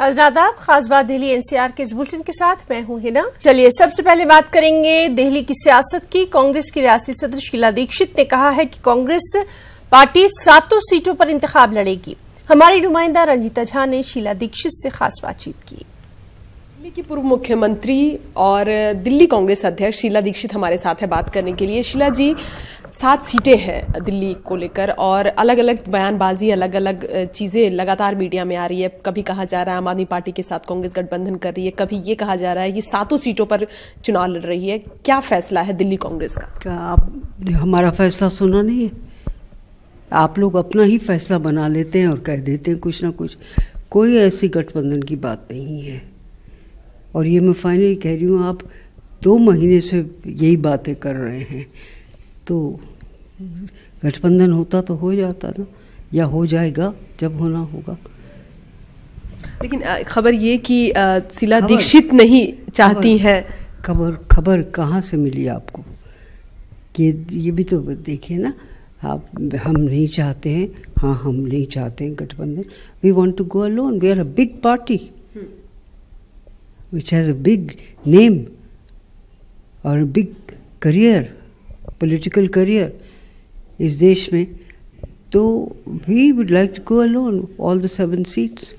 आदाब, खास बात दिल्ली एनसीआर के इस बुलेटिन के साथ मैं हूं हिना। चलिए सबसे पहले बात करेंगे दिल्ली की सियासत की। कांग्रेस की रियासती सदर शीला दीक्षित ने कहा है कि कांग्रेस पार्टी 7 सीटों पर इंतखाब लड़ेगी। हमारी नुमाइंदा रंजीता झा ने शीला दीक्षित से खास बातचीत की। दिल्ली की पूर्व मुख्यमंत्री और दिल्ली कांग्रेस अध्यक्ष शीला दीक्षित हमारे साथ है बात करने के लिए। शीला जी, 7 सीटें हैं दिल्ली को लेकर और अलग अलग बयानबाजी, अलग अलग चीज़ें लगातार मीडिया में आ रही है। कभी कहा जा रहा है आम आदमी पार्टी के साथ कांग्रेस गठबंधन कर रही है, कभी ये कहा जा रहा है ये 7 सीटों पर चुनाव लड़ रही है। क्या फैसला है दिल्ली कांग्रेस का? क्या आपने हमारा फैसला सुना नहीं है? आप लोग अपना ही फैसला बना लेते हैं और कह देते हैं कुछ ना कुछ। कोई ऐसी गठबंधन की बात नहीं है। और ये मैं फाइनली कह रही हूँ, आप 2 महीने से यही बातें कर रहे हैं, तो गठबंधन होता तो हो जाता ना, या हो जाएगा जब होना होगा। लेकिन खबर ये कि शीला दीक्षित नहीं चाहती हैं। खबर कहाँ से मिली आपको? कि ये भी तो देखिए ना, आप हम नहीं चाहते हैं। हाँ, हम नहीं चाहते हैं गठबंधन। We want to go alone. We are a big party which has a big name और a big career, political career इस देश में, तो we would like to go alone all the 7 seats।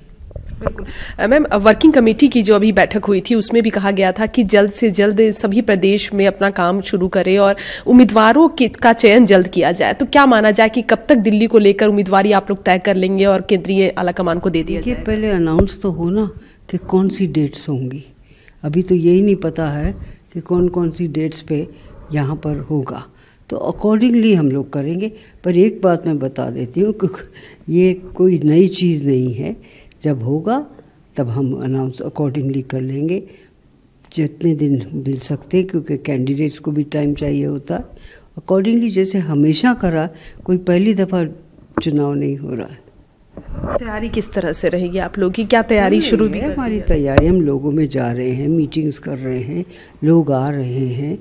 Ma'am, working committee की जो अभी बैठक हुई थी उसमें भी कहा गया था कि जल्द से जल्द सभी प्रदेश में अपना काम शुरू करें और उम्मीदवारों का चयन जल्द किया जाए। तो क्या माना जाए कि कब तक दिल्ली को लेकर उम्मीदवारी आप लोग तय कर लेंगे और केंद्रीय आलाकमान को दे दिया जाए? पहले अनाउंस तो हो ना कि कौन सी डेट्स होंगी। अभी तो यही नहीं पता है कि कौन कौन सी डेट्स पे यहाँ पर होगा, तो अकॉर्डिंगली हम लोग करेंगे। पर एक बात मैं बता देती हूँ कि ये कोई नई चीज़ नहीं है। जब होगा तब हम अनाउंस अकॉर्डिंगली कर लेंगे, जितने दिन मिल सकते हैं, क्योंकि कैंडिडेट्स को भी टाइम चाहिए होता है। अकॉर्डिंगली जैसे हमेशा करा, कोई पहली दफ़ा चुनाव नहीं हो रहा है। तैयारी किस तरह से रहेगी आप लोग की? क्या तैयारी शुरू भी? हमारी तैयारी, हम लोगों में जा रहे हैं, मीटिंग्स कर रहे हैं, लोग आ रहे हैं,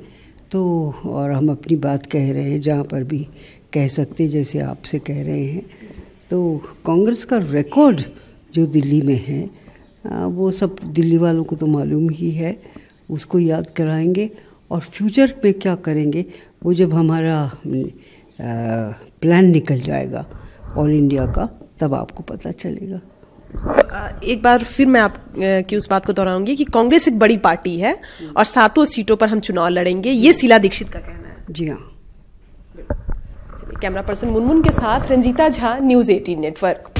तो और हम अपनी बात कह रहे हैं जहाँ पर भी कह सकते, जैसे आपसे कह रहे हैं। तो कांग्रेस का रिकॉर्ड जो दिल्ली में है, वो सब दिल्ली वालों को तो मालूम ही है, उसको याद कराएंगे। और फ्यूचर में क्या करेंगे वो जब हमारा प्लान निकल जाएगा ऑल इंडिया का, तब आपको पता चलेगा। एक बार फिर मैं आप की उस बात को दोहराऊंगी कि कांग्रेस एक बड़ी पार्टी है और 7 सीटों पर हम चुनाव लड़ेंगे, ये शीला दीक्षित का कहना है। जी हाँ। कैमरा पर्सन मुनमुन के साथ रंजीता झा, न्यूज़ 18 नेटवर्क।